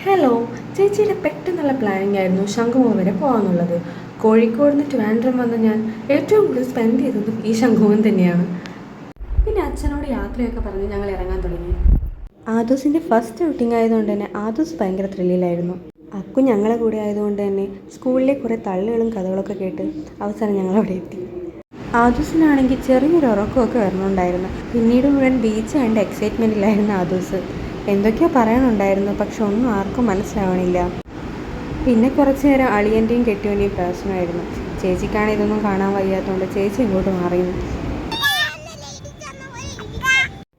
Hello, ചേച്ചിയുടെ പെട്ടെന്നുള്ള planning ആയിരുന്നു ശംഖുമുഖം വരെ പോകാമെന്നുള്ളത്. കോഴിക്കോട് നിന്ന് ട്രിവാൻഡ്രം വന്ന് ഞാൻ ഏറ്റവും കൂടുതൽ സ്പെൻഡ് ചെയ്തതും ഈ ശംഖുമുഖം തന്നെയാണ്. പിന്നെ അച്ഛനോട് യാത്രയൊക്കെ പറഞ്ഞ് ഞങ്ങൾ ഇറങ്ങാൻ തുടങ്ങി. ആദൂസിൻ്റെ ഫസ്റ്റ് ഔട്ടിംഗ് ആയതുകൊണ്ട് തന്നെ ആദൂസ് ഭയങ്കര ത്രില്ലിലായിരുന്നു. അക്കു ഞങ്ങളെ കൂടെ ആയതുകൊണ്ട് തന്നെ സ്കൂളിലെ കുറേ തള്ളുകളും കഥകളൊക്കെ കേട്ട് അവസാനം ഞങ്ങളവിടെ എത്തി. ആദൂസിനാണെങ്കിൽ ചെറിയൊരു ഉറക്കമൊക്കെ വരണുണ്ടായിരുന്നു. പിന്നീട് മുഴുവൻ ബീച്ച് കണ്ട് എക്സൈറ്റ്മെൻറ്റിലായിരുന്നു ആദൂസ്. എന്തൊക്കെയോ പറയാനുണ്ടായിരുന്നു, പക്ഷെ ഒന്നും ആർക്കും മനസ്സിലാവണില്ല. പിന്നെ കുറച്ച് നേരം അളിയൻ്റെയും കെട്ടിയവൻ്റെയും പ്രശ്നമായിരുന്നു. ചേച്ചിക്കാണ് ഇതൊന്നും കാണാൻ വയ്യാത്തതുകൊണ്ട് ചേച്ചി ഇങ്ങോട്ട് മാറിയിരുന്നു.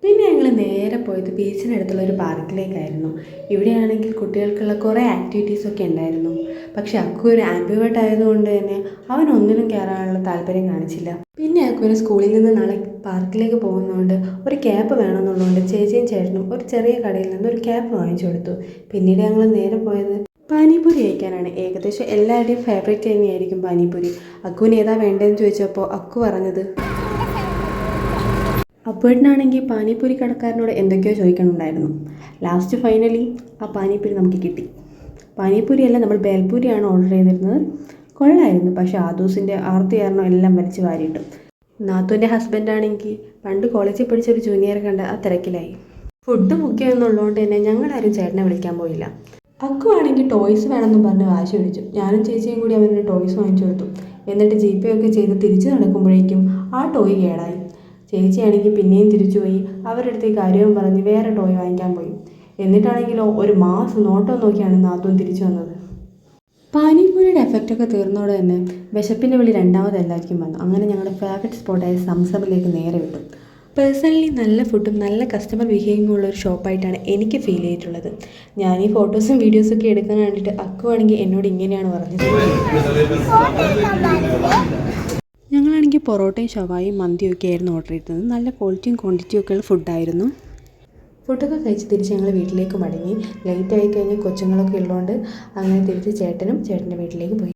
പിന്നെ ഞങ്ങൾ നേരെ പോയത് ബീച്ചിനടുത്തുള്ള ഒരു പാർക്കിലേക്കായിരുന്നു. ഇവിടെയാണെങ്കിൽ കുട്ടികൾക്കുള്ള കുറേ ആക്ടിവിറ്റീസൊക്കെ ഉണ്ടായിരുന്നു. പക്ഷെ അക്കു ഒരു ആംബിവേർട്ട് ആയതുകൊണ്ട് തന്നെ അവൻ ഒന്നിനും കയറാനുള്ള താല്പര്യം കാണിച്ചില്ല. പിന്നെ അക്കുവിന് സ്കൂളിൽ നിന്ന് നാളെ പാർക്കിലേക്ക് പോകുന്നതുകൊണ്ട് ഒരു ക്യാപ്പ് വേണമെന്നുള്ളതുകൊണ്ട് ചേച്ചിയും ചേട്ടനും ഒരു ചെറിയ കടയിൽ നിന്ന് ഒരു ക്യാപ്പ് വാങ്ങിച്ചു കൊടുത്തു. പിന്നീട് ഞങ്ങൾ നേരെ പോയത് പാനിപൂരി കഴിക്കാനാണ്. ഏകദേശം എല്ലാവരുടെയും ഫേവറേറ്റ് തന്നെയായിരിക്കും പാനിപൂരി. അക്കുവിന് ഏതാ വേണ്ടതെന്ന് ചോദിച്ചപ്പോൾ അക്കു പറഞ്ഞത് അപ്പേട്ടനാണെങ്കിൽ പാനിപൂരി കടക്കാരനോട് എന്തൊക്കെയോ ചോദിക്കണുണ്ടായിരുന്നു. ലാസ്റ്റ് ഫൈനലി ആ പാനിപൂരി നമുക്ക് കിട്ടി. പാനിപൂരിയല്ല, നമ്മൾ ബേൽപൂരിയാണ് ഓർഡർ ചെയ്തിരുന്നത്. കൊള്ളായിരുന്നു, പക്ഷേ ആദൂസിൻ്റെ ആർത്തി കാരണം എല്ലാം വലിച്ചു വാരിയിട്ടു. നാത്തൂൻ്റെ ഹസ്ബൻഡാണെങ്കിൽ പണ്ട് കോളേജിൽ പഠിച്ചൊരു ജൂനിയറെ കണ്ട് ആ തിരക്കിലായി. ഫുഡ് മുഖ്യം എന്നുള്ളതുകൊണ്ട് തന്നെ ഞങ്ങളാരും ചേട്ടനെ വിളിക്കാൻ പോയില്ല. അക്കു ആണെങ്കിൽ ടോയ്സ് വേണമെന്ന് പറഞ്ഞ് വാശി പിടിച്ചു. ഞാനും ചേച്ചിയും കൂടി അവനൊരു ടോയ്സ് വാങ്ങിച്ചു കൊടുത്തു. എന്നിട്ട് GPay ഒക്കെ ചെയ്ത് തിരിച്ചു നടക്കുമ്പോഴേക്കും ആ ടോയ് കേടായി. ചേച്ചിയാണെങ്കിൽ പിന്നെയും തിരിച്ചുപോയി അവരുടെ അടുത്ത് ഈ കാര്യവും പറഞ്ഞ് വേറെ ടോയ് വാങ്ങിക്കാൻ പോയി. എന്നിട്ടാണെങ്കിലോ ഒരു മാസം നോട്ടം നോക്കിയാണ് നാത്തൂൻ തിരിച്ചു വന്നത്. പാനിപൂരിയുടെ എഫക്റ്റൊക്കെ തീർന്നോടെ തന്നെ വിശപ്പിൻ്റെ വിളി രണ്ടാമത് എല്ലാവർക്കും വന്നു. അങ്ങനെ ഞങ്ങളുടെ ഫേവറേറ്റ് സ്പോട്ടായ സംസമിലേക്ക് നേരെ വിട്ടു. പേഴ്സണലി നല്ല ഫുഡും നല്ല കസ്റ്റമർ ബിഹേവിയറും ഉള്ള ഒരു ഷോപ്പായിട്ടാണ് എനിക്ക് ഫീൽ ചെയ്തിട്ടുള്ളത്. ഞാൻ ഈ ഫോട്ടോസും വീഡിയോസൊക്കെ എടുക്കാൻ വേണ്ടിയിട്ട് അക്കു ആണെങ്കിൽ എന്നോട് ഇങ്ങനെയാണ് പറഞ്ഞത്. ഞങ്ങളാണെങ്കിൽ പൊറോട്ടയും ഷവായും മന്തിയൊക്കെ ആയിരുന്നു ഓർഡർ ചെയ്തത്. നല്ല ക്വാളിറ്റിയും ക്വാണ്ടിറ്റിയും ഒക്കെ ഉള്ള ഫുഡായിരുന്നു. ഫുഡൊക്കെ കഴിച്ച് തിരിച്ച് ഞങ്ങൾ വീട്ടിലേക്ക് മടങ്ങി. ലേറ്റ് ആയി കഴിഞ്ഞാൽ കൊച്ചുങ്ങളൊക്കെ ഉള്ളതുകൊണ്ട് അങ്ങനെ തിരിച്ച് ചേട്ടൻ്റെ വീട്ടിലേക്ക് പോയി.